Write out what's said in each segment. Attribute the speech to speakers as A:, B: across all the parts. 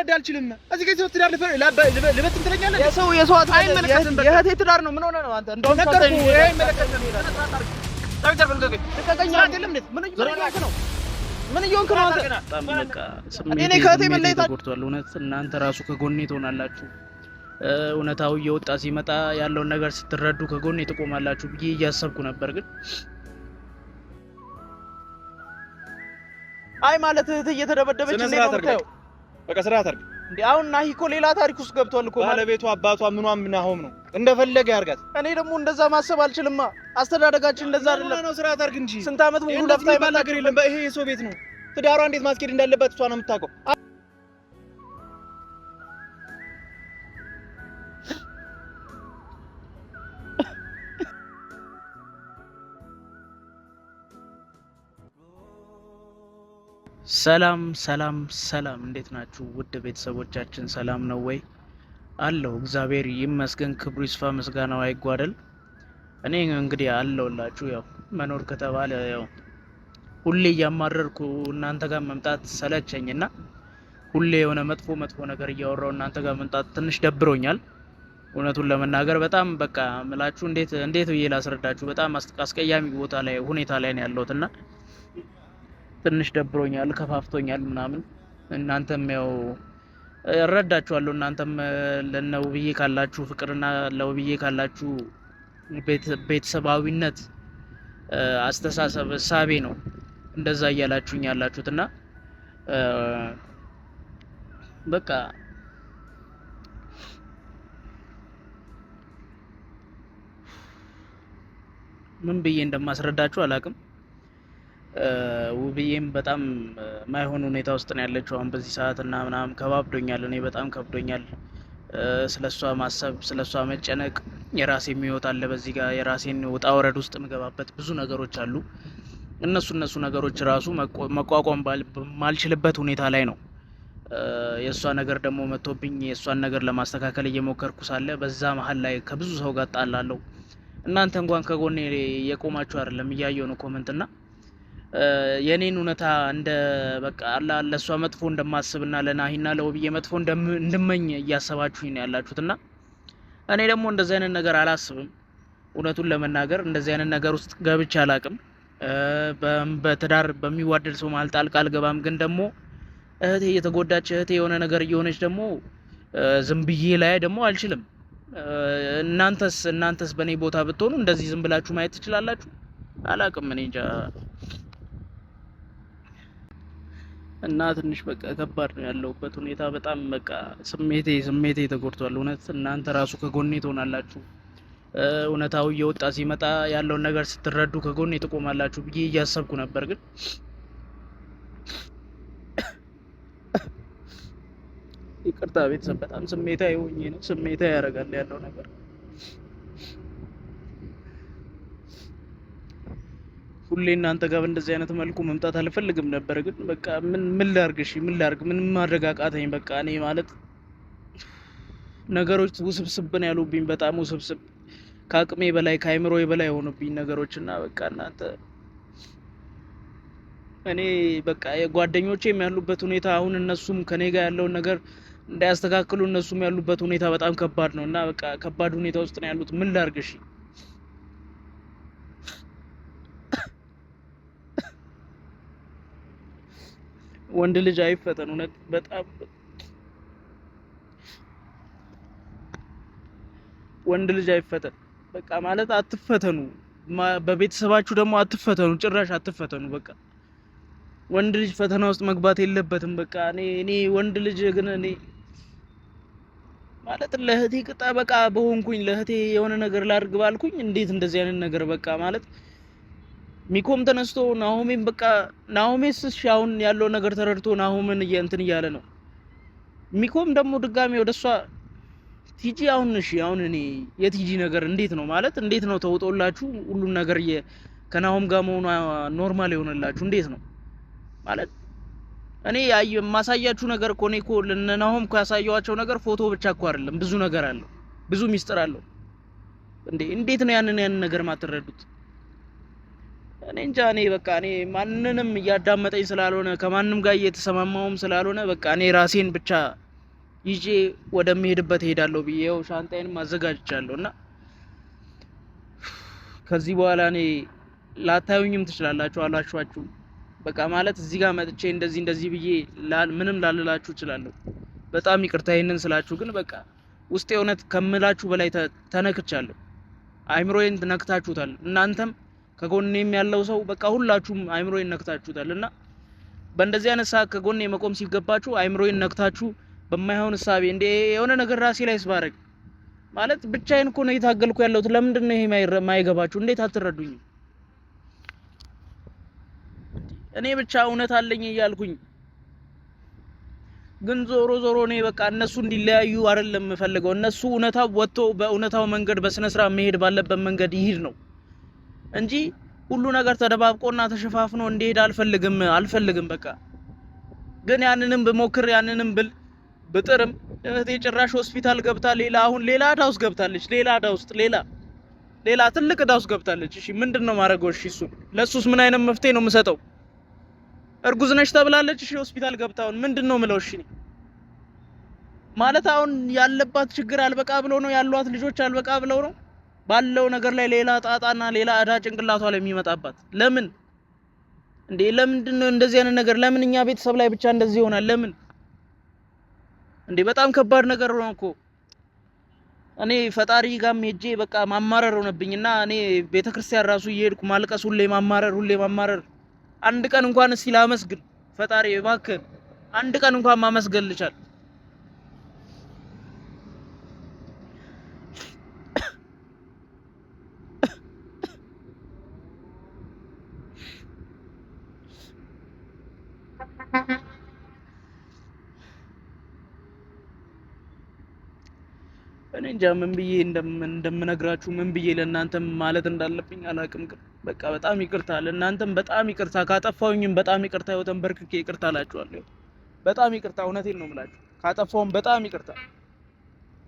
A: ልረዳ አልችልም። እዚህ ጋር ትዳር ልበት እንትለኛለህ።
B: የሰው አይመለከትም። የእህቴ ትዳር ነው። ምን ሆነ ነው አንተ? እንደውም
A: ነገርኩህ። ይሄ አይመለከትም።
B: ምን እየሆንክ ነው አንተ?
C: በጣም በቃ ስሜቴ ተጎድቷል። እውነት እናንተ ራሱ ከጎኔ ትሆናላችሁ። እውነታው እየወጣ ሲመጣ ያለውን ነገር ስትረዱ ከጎኔ ትቆማላችሁ ብዬ እያሰብኩ ነበር። ግን
B: አይ ማለት እህት እየተደበደበች እንዴ ነው የምታየው?
A: በቃ ስርዓት አድርግ
B: እንዴ። አሁን ናሂ እኮ ሌላ ታሪክ ውስጥ ገብቷል እኮ።
A: ባለቤቱ አባቷ ምኗም ናሆም ነው፣ እንደፈለገ ያርጋት።
B: እኔ ደግሞ እንደዛ ማሰብ አልችልማ። አስተዳደጋችን እንደዛ አይደለም
A: ነው። ስርዓት አድርግ እንጂ
B: ስንት አመት ሙሉ ለፍታ
A: ይባል ነገር የለም። ይሄ የሰው ቤት ነው። ትዳሯ እንዴት ማስኬድ እንዳለባት እሷ ነው የምታውቀው።
C: ሰላም ሰላም ሰላም፣ እንዴት ናችሁ ውድ ቤተሰቦቻችን? ሰላም ነው ወይ? አለው እግዚአብሔር ይመስገን፣ ክብሩ ይስፋ፣ ምስጋናው አይጓደል። እኔ እንግዲህ አለውላችሁ። ያው መኖር ከተባለ ያው ሁሌ እያማረርኩ እናንተ ጋር መምጣት ሰለቸኝና ሁሌ የሆነ መጥፎ ነገር እያወራው እናንተ ጋር መምጣት ትንሽ ደብሮኛል። እውነቱን ለመናገር በጣም በቃ ምላችሁ እንዴት ብዬ ላስረዳችሁ? በጣም አስቀያሚ ሁኔታ ላይ ነው ያለሁትና ትንሽ ደብሮኛል፣ ከፋፍቶኛል ምናምን። እናንተም ያው እረዳችኋለሁ። እናንተም ለውብዬ ካላችሁ ፍቅርና ለውብዬ ካላችሁ ቤተሰባዊነት አስተሳሰብ እሳቤ ነው እንደዛ እያላችሁኝ ያላችሁትና በቃ ምን ብዬ እንደማስረዳችሁ አላቅም። ውብዬም በጣም ማይሆን ሁኔታ ውስጥ ነው ያለችው አሁን በዚህ ሰዓት እና ምናምን ከባብዶኛል። እኔ በጣም ከብዶኛል ስለሷ ማሰብ፣ ስለሷ መጨነቅ። የራሴ ህይወት አለ በዚህ ጋር የራሴን ውጣ ወረድ ውስጥ ምገባበት ብዙ ነገሮች አሉ። እነሱ ነገሮች ራሱ መቋቋም ማልችልበት ሁኔታ ላይ ነው። የሷ ነገር ደግሞ መጥቶብኝ የሷን ነገር ለማስተካከል እየሞከርኩ ሳለ በዛ መሀል ላይ ከብዙ ሰው ጋር ጣላለሁ። እናንተ እንኳን ከጎኔ የቆማችሁ አይደለም፣ እያየሁ ነው ኮሜንትና የኔን እውነታ እንደ በቃ ለሷ መጥፎ እንደማስብና ለናሂና ለውብዬ መጥፎ እንደምመኝ እያሰባችሁኝ ነው ያላችሁትና እኔ ደግሞ እንደዚህ አይነት ነገር አላስብም። እውነቱን ለመናገር እንደዚህ አይነት ነገር ውስጥ ገብቼ አላቅም። በትዳር በሚዋደድ ሰው መሀል ጣልቃ አልገባም። ግን ደግሞ እህቴ እየተጎዳች እህቴ የሆነ ነገር እየሆነች ደግሞ ዝም ብዬ ላይ ደግሞ አልችልም። እናንተስ በእኔ ቦታ ብትሆኑ እንደዚህ ዝም ብላችሁ ማየት ትችላላችሁ? አላቅም እኔ እንጃ። እና ትንሽ በቃ ከባድ ነው ያለውበት ሁኔታ። በጣም በቃ ስሜቴ ተጎድቷል። እውነት እናንተ ራሱ ከጎኔ ትሆናላችሁ። እውነታው እየወጣ ሲመጣ ያለውን ነገር ስትረዱ ከጎኔ ትቆማላችሁ ብዬ እያሰብኩ ነበር። ግን ይቅርታ ቤተሰብ፣ በጣም ስሜታዊ ሆኜ ነው። ስሜታዊ ያደርጋል ያለው ነገር። ሁሌ እናንተ ጋር እንደዚህ አይነት መልኩ መምጣት አልፈልግም ነበር። ግን በቃ ምን ላርግ? እሺ ምን ላርግ? ምን ማድረግ አቃተኝ? በቃ እኔ ማለት ነገሮች ውስብስብ ነው ያሉብኝ፣ በጣም ውስብስብ፣ ከአቅሜ በላይ ከአይምሮዬ በላይ የሆኑብኝ ነገሮችና በቃ እናንተ እኔ በቃ የጓደኞቼም ያሉበት ሁኔታ አሁን እነሱም ከኔ ጋር ያለውን ነገር እንዳያስተካክሉ እነሱም ያሉበት ሁኔታ በጣም ከባድ ነው እና በቃ ከባድ ሁኔታ ውስጥ ነው ያሉት። ምን ላርግ? እሺ ወንድ ልጅ አይፈተን። እውነት በጣም ወንድ ልጅ አይፈተን። በቃ ማለት አትፈተኑ፣ በቤተሰባችሁ ደግሞ አትፈተኑ፣ ጭራሽ አትፈተኑ። በቃ ወንድ ልጅ ፈተና ውስጥ መግባት የለበትም። በቃ እኔ ወንድ ልጅ ግን እኔ ማለት ለእህቴ ቅጣ በቃ በሆንኩኝ ለእህቴ የሆነ ነገር ላድርግ ባልኩኝ እንዴት እንደዚህ አይነት ነገር በቃ ማለት ሚኮም ተነስቶ ናሆሜን በቃ ናሆሜስ አሁን ያለው ነገር ተረድቶ ናሆምን እንትን እያለ ነው። ሚኮም ደግሞ ድጋሚ ወደሷ ቲጂ አሁን እኔ የቲጂ ነገር እንዴት ነው ማለት እንዴት ነው ተውጦላችሁ ሁሉን ነገር ከናሆም ጋር መሆኗ ኖርማል ይሆንላችሁ? እንዴት ነው ማለት እኔ የማሳያችሁ ነገር እኮ እኔ እኮ ለናሆም ያሳየዋቸው ነገር ፎቶ ብቻ እኮ አይደለም፣ ብዙ ነገር አለው፣ ብዙ ሚስጥር አለው። እንዴት ነው ያንን ነገር ማትረዱት? እኔ እንጃ። እኔ በቃ እኔ ማንንም እያዳመጠኝ ስላልሆነ ከማንም ጋር እየተሰማማውም ስላልሆነ በቃ እኔ ራሴን ብቻ ይዤ ወደምሄድበት ሄዳለሁ ብዬው ሻንጣዬንም አዘጋጅቻለሁና ከዚህ በኋላ እኔ ላታዩኝም ትችላላችሁ አላችኋችሁ። በቃ ማለት እዚህ ጋር መጥቼ እንደዚህ ብዬ ምንም ላልላችሁ እችላለሁ። በጣም ይቅርታ ይሄንን ስላችሁ፣ ግን በቃ ውስጤ እውነት ከምላችሁ በላይ ተነክቻለሁ። አይምሮዬን ነክታችሁታል። እናንተም ከጎኔም ያለው ሰው በቃ ሁላችሁም አይምሮዬን ነክታችሁታል እና በእንደዚህ አይነት ሰዓት ከጎኔ መቆም ሲገባችሁ አይምሮዬን ነክታችሁ በማይሆን ሐሳቤ እንደ የሆነ ነገር ራሴ ላይ ስባረግ ማለት ብቻዬን እኮ ነው እየታገልኩ ያለሁት። ለምንድን ነው ይሄ ማይገባችሁ? እንዴት አትረዱኝም? እኔ ብቻ እውነት አለኝ እያልኩኝ ግን ዞሮ እኔ በቃ እነሱ እንዲለያዩ አይደለም የምፈልገው። እነሱ እውነታው ወጥቶ በእውነታው መንገድ በስነ ስርዓት መሄድ ባለበት መንገድ ይሄድ ነው እንጂ ሁሉ ነገር ተደባብቆና ተሸፋፍኖ እንዲሄድ አልፈልግም። በቃ ግን ያንንም ብሞክር ያንንም ብጥርም እህቴ ጭራሽ ሆስፒታል ገብታ ሌላ ዕዳ ውስጥ ገብታለች። ሌላ ትልቅ ዕዳ ውስጥ ገብታለች። እሺ ምንድነው ማድረገው? እሺ ለሱስ ምን አይነት መፍትሄ ነው የምሰጠው? እርጉዝ ነሽ ተብላለች። እሺ ሆስፒታል ገብታውን ምንድነው ምለው? እሺ ማለት አሁን ያለባት ችግር አልበቃ ብለው ነው ያሏት ልጆች አልበቃ ብለው ነው ባለው ነገር ላይ ሌላ ጣጣና ሌላ ዕዳ ጭንቅላቷ ላይ የሚመጣባት ለምን እንዴ? ለምንድነው እንደዚህ አይነት ነገር? ለምን እኛ ቤተሰብ ላይ ብቻ እንደዚህ ይሆናል? ለምን እንዴ? በጣም ከባድ ነገር ነው እኮ። እኔ ፈጣሪ ጋርም ሄጄ በቃ ማማረር ሆነብኝና እኔ ቤተክርስቲያን ራሱ እየሄድኩ ማልቀስ፣ ሁሌ ማማረር። አንድ ቀን እንኳን እስቲ ላመስግን ፈጣሪ እባክህ አንድ ቀን እንኳን ማመስገን ልቻል። እኔ እንጃ ምን ብዬ እንደምነግራችሁ ምን ብዬ ለእናንተም ማለት እንዳለብኝ አላውቅም። ግን በቃ በጣም ይቅርታ ለእናንተም በጣም ይቅርታ፣ ካጠፋሁኝም በጣም ይቅርታ፣ ተንበርክኬ ይቅርታ እላችኋለሁ። በጣም ይቅርታ፣ እውነቴን ነው የምላችሁ። ካጠፋሁም በጣም ይቅርታ።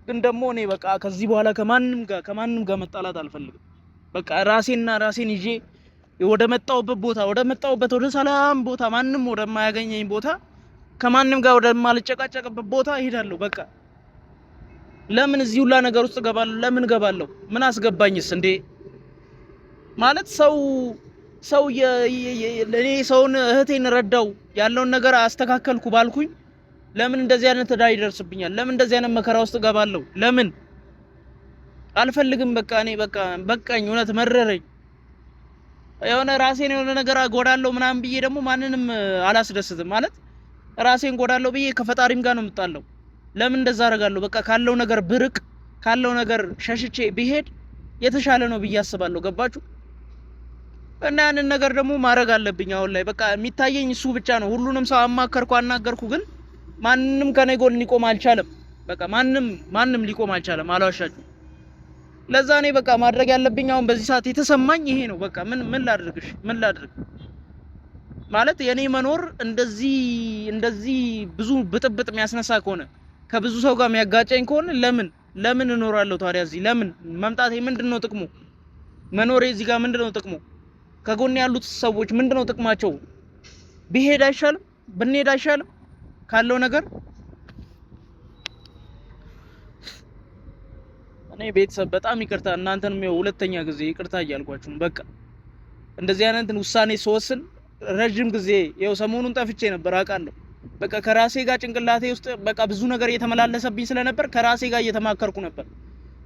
C: ግን ደግሞ እኔ በቃ ከዚህ በኋላ ከማንም ጋር መጣላት አልፈልግም። በቃ ራሴን ይዤ ወደ መጣሁበት ወደ ሰላም ቦታ፣ ማንም ወደማያገኘኝ ቦታ፣ ከማንም ጋር ወደማልጨቃጨቅበት ቦታ እሄዳለሁ። በቃ ለምን እዚህ ሁላ ነገር ውስጥ ገባለሁ? ለምን ገባለሁ? ምን አስገባኝስ እንዴ? ማለት ሰው ለኔ ሰውን እህቴን ረዳው ያለውን ነገር አስተካከልኩ ባልኩኝ ለምን እንደዚህ አይነት ዕዳ ይደርስብኛል? ለምን እንደዚህ አይነት መከራ ውስጥ ገባለሁ? ለምን አልፈልግም። በቃ እኔ በቃኝ፣ እውነት መረረኝ። የሆነ ራሴን የሆነ ነገር አጎዳለሁ ምናምን ብዬ ደግሞ ማንንም አላስደስትም። ማለት ራሴን ጎዳለሁ ብዬ ከፈጣሪም ጋር ነው የምጣለው። ለምን እንደዛ አደርጋለሁ? በቃ ካለው ነገር ብርቅ፣ ካለው ነገር ሸሽቼ ቢሄድ የተሻለ ነው ብዬ አስባለሁ። ገባችሁ? እና ያንን ነገር ደግሞ ማድረግ አለብኝ አሁን ላይ። በቃ የሚታየኝ እሱ ብቻ ነው። ሁሉንም ሰው አናገርኩ፣ ግን ማንንም ከኔ ጎን ሊቆም አልቻለም። በቃ ማንም ሊቆም አልቻለም። አልዋሻችሁ። ለዛ እኔ በቃ ማድረግ ያለብኝ አሁን በዚህ ሰዓት የተሰማኝ ይሄ ነው። በቃ ምን ላድርግ ማለት የኔ መኖር እንደዚህ ብዙ ብጥብጥ የሚያስነሳ ከሆነ ከብዙ ሰው ጋር የሚያጋጨኝ ከሆነ ለምን እኖራለሁ ታዲያ? እዚህ ለምን መምጣቴ ምንድነው ጥቅሙ? መኖሬ እዚህ ጋር ምንድነው ጥቅሙ? ከጎን ያሉት ሰዎች ምንድነው ጥቅማቸው? ብንሄድ አይሻልም ካለው ነገር? እኔ ቤተሰብ በጣም ይቅርታ፣ እናንተንም ሁለተኛ ጊዜ ይቅርታ እያልኳችሁ በቃ እንደዚህ አይነት ውሳኔ ስወስን ረጅም ጊዜ ሰሞኑን ጠፍቼ ነበር አውቃለሁ። በቃ ከራሴ ጋር ጭንቅላቴ ውስጥ በቃ ብዙ ነገር እየተመላለሰብኝ ስለነበር ከራሴ ጋር እየተማከርኩ ነበር።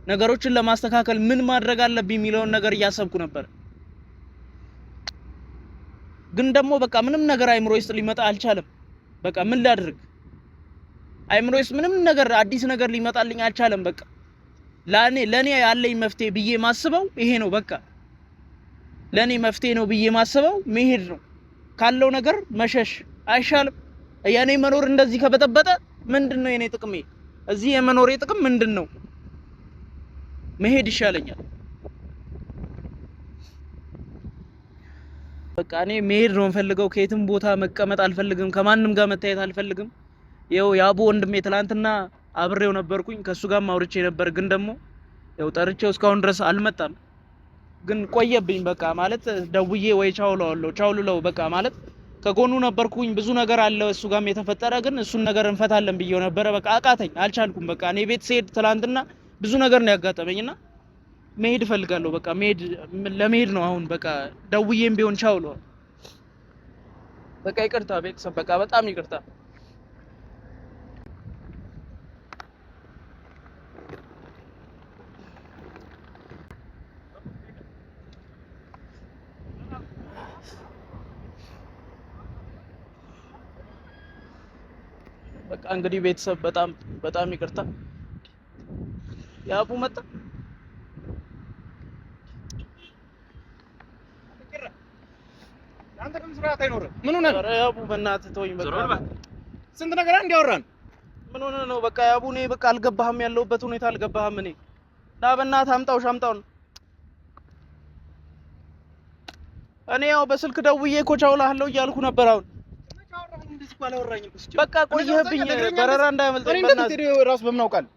C: ነገሮችን ለማስተካከል ምን ማድረግ አለብኝ የሚለውን ነገር እያሰብኩ ነበር። ግን ደግሞ በቃ ምንም ነገር አይምሮዬ ውስጥ ሊመጣ አልቻለም። በቃ ምን ላድርግ? አይምሮዬ ውስጥ ምንም ነገር አዲስ ነገር ሊመጣልኝ አልቻለም። በቃ ለኔ ያለኝ መፍትሄ ብዬ ማስበው ይሄ ነው። በቃ ለኔ መፍትሄ ነው ብዬ ማስበው መሄድ ነው። ካለው ነገር መሸሽ አይሻልም? የኔ መኖር እንደዚህ ከበጠበጠ ምንድነው የኔ ጥቅሜ? እዚህ የመኖሬ ጥቅም ምንድነው? መሄድ ይሻለኛል። በቃ እኔ መሄድ ነው የምፈልገው። ከየትም ቦታ መቀመጥ አልፈልግም። ከማንም ጋር መታየት አልፈልግም። ያቡ ወንድሜ ትላንትና አብሬው ነበርኩኝ፣ ከሱ ጋር አውርቼ ነበር። ግን ደግሞ ጠርቼው እስካሁን ድረስ አልመጣም። ግን ቆየብኝ። በቃ ማለት ደውዬ ወይ ቻው ልለው በቃ ማለት ከጎኑ ነበርኩኝ። ብዙ ነገር አለ እሱ ጋርም የተፈጠረ፣ ግን እሱን ነገር እንፈታለን ብዬው ነበረ። በቃ አቃተኝ፣ አልቻልኩም። በቃ እኔ ቤት ስሄድ ትላንትና ብዙ ነገር ነው ያጋጠመኝና መሄድ እፈልጋለሁ። በቃ ለመሄድ ነው አሁን። በቃ ደውዬም ቢሆን ቻው ነው። በቃ ይቅርታ ቤተሰብ፣ በቃ በጣም ይቅርታ። በቃ እንግዲህ ቤተሰብ በጣም ይቅርታ። ያቡ መጣ።
A: አንተ ግን ስርዓት አይኖርም። ምን ሆነህ ነው?
C: ያቡ በእናትህ ተወኝ። በቃ
A: ስንት ነገር እንዲያወራን
C: ምን ሆነህ ነው? በቃ ያቡ እኔ በቃ አልገባህም፣ ያለሁበት ሁኔታ አልገባህም። እኔ ና በእናትህ አምጣው ሻምጣውን። እኔ ያው በስልክ ደውዬ እኮ ቻው እልሃለሁ እያልኩ ነበር። አሁን በቃ ቆየህብኝ፣ በረራ እንዳያመልጠኝ በእናትህ።
A: ራሱ በምን አውቃለሁ?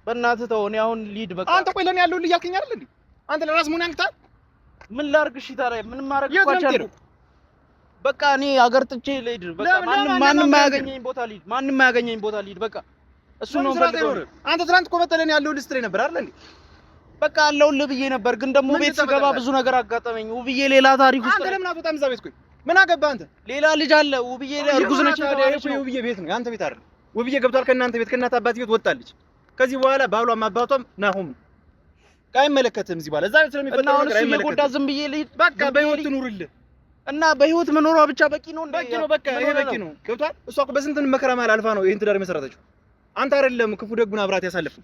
C: በእናትህ ተው። እኔ አሁን ልሂድ በቃ።
A: አንተ ቆይ ለኔ ያለውልህ እያልከኝ አይደል እንዴ? አንተ ለራስ ምን ያንክታል?
C: ምን ላድርግ? እሺ ታዲያ ምን ማድረግ ይቻላል? በቃ እኔ አገር ጥቼ ልሂድ በቃ። ማንም አያገኘኝ ቦታ ልሂድ፣ ማንም አያገኘኝ ቦታ ልሂድ በቃ። እሱ ነው ፈልገው።
A: አንተ ትናንት እኮ መጥተህ ለኔ ያለውልህ ስትለኝ ነበር አይደል እንዴ?
C: በቃ አለውልህ ብዬ ነበር፣ ግን ደግሞ ቤት ስገባ ብዙ ነገር አጋጠመኝ። ውብዬ ሌላ ታሪክ ውስጥ።
A: አንተ ለምን አትወጣም እዛ ቤት? ቆይ ምን አገባህ አንተ?
C: ሌላ ልጅ አለ። ውብዬ እርጉዝ ነች።
A: ውብዬ ቤት ነው ያንተ ቤት አይደል? ውብዬ ገብቷል ከእናንተ ቤት፣ ከእናት አባት ቤት ወጣለች። ከዚህ በኋላ ባሏም አባቷም ናሆም አይመለከትም። እዚህ በኋላ እዛ ቤት ስለሚፈጠረው ነገር አይመለከትም።
C: ጎዳ ዝም ብዬ ልሂድ
A: በቃ። በህይወት ኑርልህ
C: እና በህይወት መኖሯ ብቻ በቂ ነው እንዴ?
A: በቂ ነው በቃ። ይሄ በቂ ነው። ገብቷል። እሷ እኮ በስንት መከራ ማለት አልፋ ነው ይሄን ትዳር መሰረተችው። አንተ አይደለም ክፉ ደጉን አብራት ያሳለፍኩ።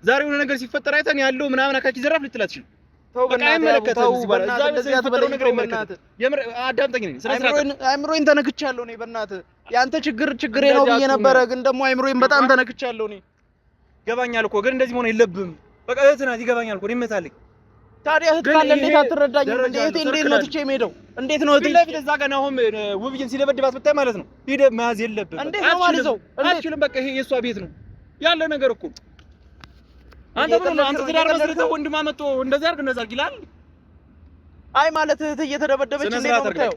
A: ዛሬ የሆነ ነገር ሲፈጠር አይተን ያለው ምናምን አካኪ ዘራፍ ልትላት ይችላል። በቃ አይመለከትም። እዚህ በኋላ እዛ ቤት ስለሚፈጠረው ነገር አይመለከትም። የምር አዳምጠኝ ነኝ።
C: አይምሮዬን ተነክቻለሁ እኔ በእናትህ። ያንተ ችግሬ ነው ብዬ ነበረ፣ ግን ደግሞ አይምሮዬን በጣም ተነክቻለሁ እኔ።
A: ይገባኛል እኮ ግን እንደዚህ መሆን የለብህም። በቃ እህት ናት። ይገባኛል እኮ እመታለኝ።
C: ታዲያ እህት ካለ እንዴት አትረዳኝም? እንዴት ነው ትቼ የምሄደው? እንዴት ነው እህት
A: ለፊት እዛ ጋር አሁን ውብዬን ሲደበድባት ብታይ ማለት ነው ሂደህ መያዝ የለብህም።
C: እንዴት ነው ማለት ነው?
A: አትችልም። በቃ ይሄ የእሷ ቤት ነው ያለ ነገር እኮ። አንተ ምን ነው አንተ ትዳር መስርተህ ወንድማ መጥቶ እንደዚህ አድርግ እንደዚህ አድርግ ይላል።
C: አይ ማለት እህት እየተደበደበች እንዴት ነው የምታየው?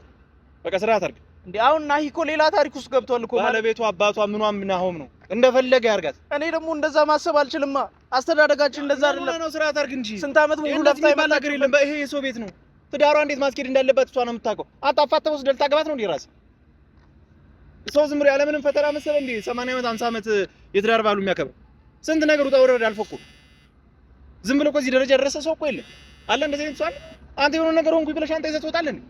A: በቃ ስርዓት አድርግ እንዴ።
C: አሁን ናሂ እኮ ሌላ ታሪክ ውስጥ ገብቷል እኮ።
A: ባለቤቷ አባቷ ምኗም ናሆም ነው፣ እንደፈለገ ያርጋት።
C: እኔ ደግሞ እንደዛ ማሰብ አልችልማ። አስተዳደጋችን እንደዛ አይደለም
A: ነው። ስርዓት አድርግ እንጂ
C: ስንት ዓመት ሙሉ ለፍታ
A: ይባል ነገር የለም። ይሄ የሰው ቤት ነው። ትዳሯ እንዴት ማስኬድ እንዳለባት እሷ ነው የምታውቀው። አጣፋተው ወስደህ ልታገባት ነው እንዴ? ራስ ሰው ዝም ብሎ ያለ ምንም ፈተና መሰለ እንዴ 80 ዓመት 50 ዓመት የትዳር ባሉ የሚያከብር? ስንት ነገር ውጣ ውረድ አልፎ ዝም ብሎ እኮ እዚህ ደረጃ ደረሰ ሰው እኮ የለም አለ። እንደዚህ አይነት ሰው አለ? አንተ የሆነ ነገር ሆንኩኝ ብለሽ አንተ ይዘህ ትወጣለህ እንዴ?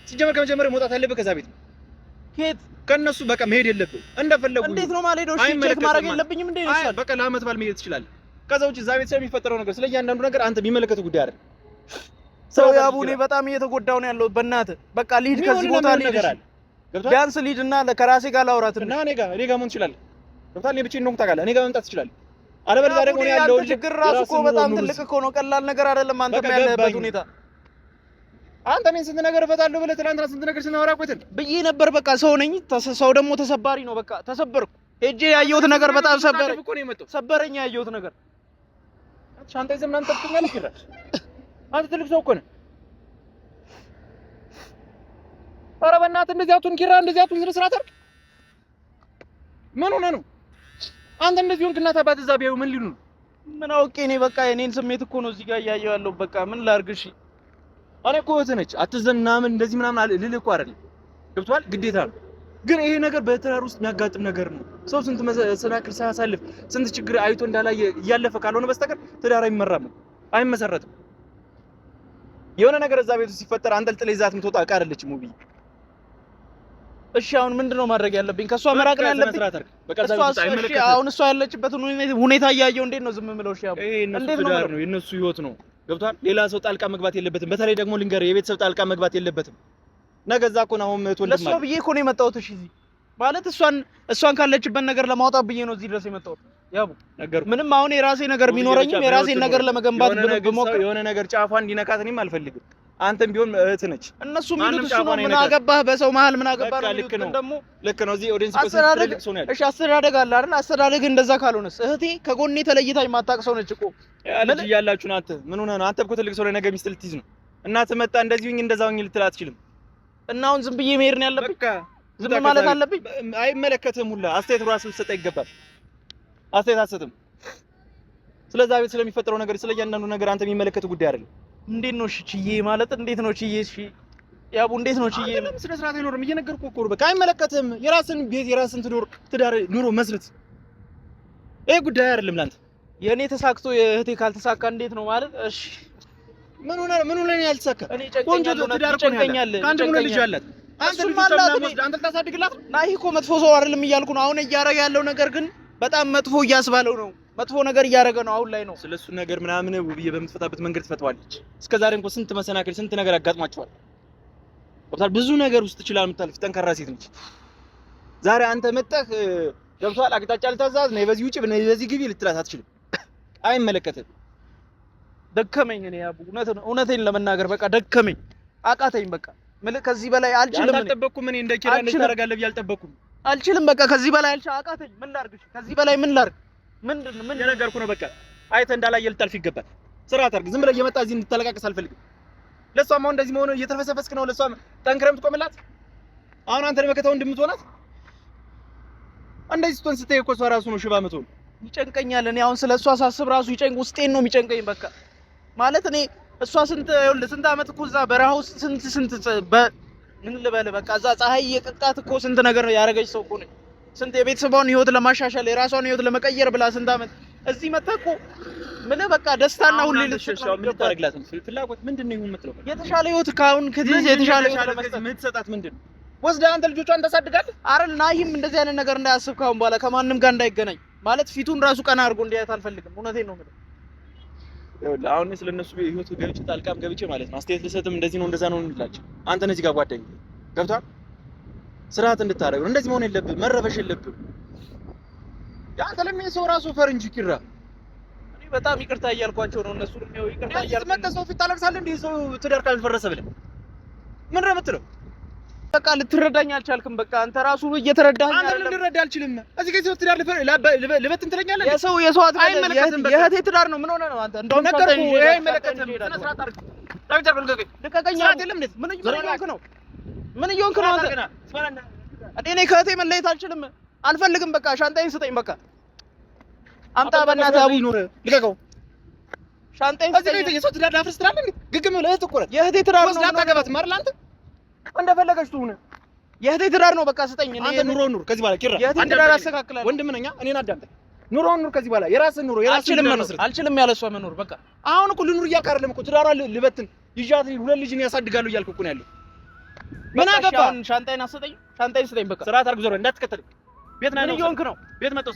A: ሲጀመር ከመጀመሪያ መውጣት አለብህ ከዛ ቤት። ከየት ከነሱ በቃ መሄድ የለብህም። እንደፈለጉ
C: እንዴት ነው ማለት ነው? እሺ ቼክ ማድረግ የለብኝም እንዴ?
A: አይ በቃ ለአመት ባል መሄድ ትችላለህ። ከዛ ውጪ እዛ ቤት ስለሚፈጠረው ነገር ስለእያንዳንዱ ነገር አንተ የሚመለከቱ ጉዳይ አይደል።
C: ሰው ያቡ እኔ በጣም እየተጎዳው ነው ያለው። በእናትህ በቃ ልሂድ፣ ከዚህ ቦታ ልሂድ። ቢያንስ ልሂድና ከራሴ ጋር ላውራት እና እኔ ጋር መሆን ትችላለህ። ገብቶሃል? እኔ ብቻዬን ነው ታውቃለህ። እኔ ጋር መምጣት ትችላለህ። አለበለዚያ ደግሞ እኔ ያለው ችግር ራሱ እኮ በጣም ትልቅ እኮ ነው፣ ቀላል ነገር አይደለም። አንተ ያለህበት ሁኔታ አንተ ምን ስንት ነገር እፈታለሁ ብለህ ትናንትና ስንት ነገር ስናወራ ቆይተን ብዬ ነበር። በቃ ሰው ነኝ። ሰው ደግሞ ተሰባሪ ነው። በቃ ተሰበርኩ። ሄጄ ያየሁት ነገር በጣም ሰበረኝ። ያየሁት ነገር ሻንጣ ይዘህ ምናምን ጠብቀኛለህ ይችላል። አንተ ትልቅ ሰው እኮ ነህ። ኧረ በእናትህ እንደዚህ አቱን ኪራ፣ እንደዚህ አቱን ስነ ስርዓት አድርግ። ምን ሆነህ ነው አንተ እንደዚህ ሆንክ? እናት አባት እዛ ቢያዩ ምን ሊሉ ነው? ምን አውቄ እኔ በቃ የኔን ስሜት እኮ ነው እዚህ ጋር እያየሁ ያለው። በቃ ምን ላድርግ? እሺ እኔ እኮ እህትህ ነች። አትዘናምን እንደዚህ ምናምን ልልህ እኮ አይደለም። ገብቶሃል? ግዴታ ነው። ግን ይሄ ነገር በትዳር ውስጥ የሚያጋጥም ነገር ነው። ሰው ስንት መሰናክል ሳያሳልፍ ስንት ችግር አይቶ እንዳላየ እያለፈ ካልሆነ በስተቀር ትዳር አይመራም፣ አይመሰረትም። የሆነ ነገር እዛ ቤት ውስጥ ሲፈጠር አንጠልጥለህ ይዛት የምትወጣ ዕቃ አይደለችም ውብዬ። እሺ አሁን ምንድነው ማድረግ ያለብኝ? ከሷ መራቅ ነው ያለብኝ። በቃ አሁን እሷ ያለችበትን ሁኔታ እያየሁ እንዴት ነው ዝም ብለው? እሺ ይሄ እነሱ ትዳር ነው፣ የነሱ ህይወት ነው። ገብቷል? ሌላ ሰው ጣልቃ መግባት የለበትም። በተለይ ደግሞ ልንገርህ፣ የቤተሰብ ጣልቃ መግባት የለበትም። ነገ እዛ እኮ ነው እህት ወንድም ማለት ለሷ ብዬ እኮ ነው የመጣሁት። እሺ እዚህ ማለት እሷን ካለችበት ነገር ለማውጣት ብዬ ነው እዚህ ድረስ የመጣሁት። ያቡ ነገር ምንም አሁን የራሴ ነገር ቢኖረኝም የራሴን ነገር ለመገንባት ብሞክር የሆነ ነገር ጫፏ እንዲነካት እኔም አልፈልግም። አንተም ቢሆን እህት ነች። እነሱ የሚሉት እሱ ነው። ምን አገባህ በሰው መሀል ምን አገባህ ነው የሚሉት። ግን ደግሞ ልክ ነው። እዚህ ኦዲየንስ እኮ ትልቅ ሰው ነው ያለው። እሺ አስተዳደግ አለ አይደል? አስተዳደግ እንደዛ ካልሆነስ እህቴ ከጎኔ ተለይታኝ ማታቅ ሰው ነች እኮ። ልጅ እያላችሁ ነው። አንተ ምን ሆነህ ነው? አንተ እኮ ትልቅ ሰው ነህ። ነገ ሚስት ልትይዝ ነው። እናትህ መጣ እንደዚህ ሁኝ እንደዛ ሁኝ ልትል አትችልም።
B: እና አሁን ዝም ብዬ መሄድ ነው ያለብኝ?
A: በቃ
B: ዝም ማለት አለብኝ?
A: አይመለከትህም ሁላ አስተያየት ራስህ ልትሰጥ ይገባል። አስተያየት አትሰጥም። ስለዛ ቤት ስለሚፈጠረው ነገር ስለእያንዳንዱ ነገር አንተ የሚመለከትህ ጉዳይ አይደለም።
B: እንዴት ነው እሺ ችዬ ማለት እንዴት ነው ችዬ? እሺ ያቡ እንዴት ነው ችዬ?
A: ስለ ስርዓት አይኖርም እየነገርኩህ እኮ በቃ አይመለከትህም። የራስን ቤት የራስን ትዳር ኑሮ መስርት። ይሄ ጉዳይ አይደለም ላንተ።
B: የኔ ተሳክቶ የእህቴ ካልተሳካ እንዴት ነው ማለት? እሺ
A: ምን ሆነ ያልተሳካ?
B: እኔ ጨንቀኛል።
A: ከአንድ ሙሉ ልጅ አላት። አንተ ልታሳድግላት
B: ናሂ እኮ መጥፎ ሰው አይደለም እያልኩ ነው። አሁን እያደረገ ያለው ነገር ግን በጣም መጥፎ እያስባለው ነው። መጥፎ ነገር እያደረገ ነው አሁን ላይ ነው።
A: ስለሱ ነገር ምናምን ውብዬ በምትፈታበት መንገድ ትፈታዋለች። እስከዛሬ እንኳን ስንት መሰናክል ስንት ነገር አጋጥሟቸዋል። ወጣት ብዙ ነገር ውስጥ ይችላል የምታልፍ ጠንካራ ሴት ነች። ዛሬ አንተ መጣህ ገብቷል። አቅጣጫ ልታዛዝ ነው በዚህ ውጪ በዚህ ግቢ ልትላት አትችልም። አይመለከትም።
B: ደከመኝ እኔ ያቡ እውነቴን ለመናገር በቃ ደከመኝ፣ አቃተኝ። በቃ ከዚህ በላይ አልችልም።
A: አልጠበቅኩም እኔ እንደኪራ ታደርጋለህ ብዬ አልጠበቅኩም።
B: አልችልም በቃ ከዚህ በላይ አቃተኝ። ምን ላድርግ? ከዚህ በላይ ምን ላድርግ? ምን
A: የነገርኩህ ነው። በቃ አይተህ እንዳላየ ልታልፍ ይገባል። ስርዓት አድርግ። ዝም ብለህ እየመጣህ እዚህ እንድታለቃቀስ አልፈልግም። ለሷም አሁን እንደዚህ መሆኑ እየተፈሰፈስክ ነው። ለሷም ጠንክረህ የምትቆምላት አሁን አንተ ለመከታው እንደምትሆናት እንደዚህ ስትሆን ስታይ እኮ እሷ ራሱ ነው ሽባ የምትሆን።
B: ይጨንቀኛል። እኔ አሁን ስለሷ ሳስብ ራሱ ውስጤን ነው የሚጨንቀኝ። በቃ ማለት እኔ እሷ ስንት አመት እኮ እዛ በረሃ ውስጥ ምን ልበል በቃ እዛ ፀሐይ የቀቃት እኮ ስንት ነገር ያደረገች ሰው እኮ ነኝ። ስንት የቤተሰቧን ህይወት ለማሻሻል የራሷን ህይወት ለመቀየር ብላ ስንት አመት እዚህ መጣ እኮ ምን በቃ ደስታና ሁሌ ልትሸሻው ምን ታረግላት ፍላጎት ምንድነው? ይሁን የምትለው የተሻለ ህይወት ካሁን ከዚህ የተሻለ ህይወት ለመስጠት
A: የምትሰጣት ምንድነው? ወስዳ አንተ ልጆቿን ታሳድጋለህ አይደል?
B: ናሂም እንደዚህ አይነት ነገር እንዳያስብ ካሁን በኋላ ከማንም ጋር እንዳይገናኝ ማለት ፊቱን ራሱ ቀና አድርጎ እንዲያየት አልፈልግም። እውነቴን ነው የምልህ።
A: ይኸውልህ አሁን ስለነሱ ህይወት ገብቼ ጣልቃም ገብቼ ማለት ነው አስተያየት ልሰጥም እንደዚህ ነው እንደዛ ነው እንላቸው። አንተ እዚህ ጋር ጓደኛ ገብቷል። ስርዓት እንድታረግ ነው። እንደዚህ መሆን የለብህም። መረበሽ የለብህም። አንተ ለምን ሰው ራሱ ፈርንጅ ኪራ
B: እኔ በጣም ይቅርታ እያልኳቸው ነው። እነሱ ነው ይቅርታ እያልኩ
A: መጣ ሰው ፊት ታለቅሳለህ እንዴ? ሰው ትዳር ካልፈረሰ ብለህ ምን ነው የምትለው?
B: በቃ ልትረዳኝ አልቻልክም። በቃ አንተ ራሱ እየተረዳኸኝ አይደለም።
A: አንተ ልትረዳ አልችልም። እዚህ ጋር ሰው ትዳር ልበትን ትለኛለህ።
B: የሰው አይመለከትም። የእህቴ ትዳር ነው። ምን ሆነ ነው አንተ? እንደውም
A: ነገርኩህ። ይሄ አይመለከትም። ስነ ስርዓት አድርግ።
B: ልቀቀኝ። ምን እየሆንክ ነው አንተ? እኔ ከእህቴ መለየት አልችልም። አልፈልግም። በቃ ሻንጣዬን ስጠኝ። በቃ አምጣ በእናትህ አቡ ይኑር። ልቀቀው። ሻንጣዬን ስጠኝ።
A: እዚህ የሰው ትዳር ላፍርስ ትላለህ እንዴ? ግግም ብለህ እኮ ነው
B: የእህቴ ትዳር ነው።
A: አታገባትም አይደል አንተ? እንደፈለገች ትሁን።
B: የእህቴ ትዳር ነው። በቃ ስጠኝ።
A: አንተ ኑሮውን ኑር። ከዚህ በኋላ ኪራ
B: የእህቴ ትዳር አስተካክላለሁ።
A: ወንድም ነኝ እኔን አዳምጠኝ። ኑሮውን ኑር። ከዚህ በኋላ የራስህን ኑሮ የራስህን ትዳር መስርት።
B: አልችልም ያለ እሷ መኖር በቃ
A: አሁን እኮ ልኑር እያልክ አይደለም እኮ ትዳሯን ልበትን ይዣት ሁለት ልጅ ያሳድጋለሁ እያልክ እኮ ነው ያለው። ምን አገባህ?
B: ሻንጣዬን አሰጠኝ። ሻንጣዬን ስጠኝ። በቃ
A: ስርዓት አድርግ። ዞር እንዳትከተል። ቤት ነህ ነው።
B: ምን እየሆንክ ነው?
A: ቤት መጥተው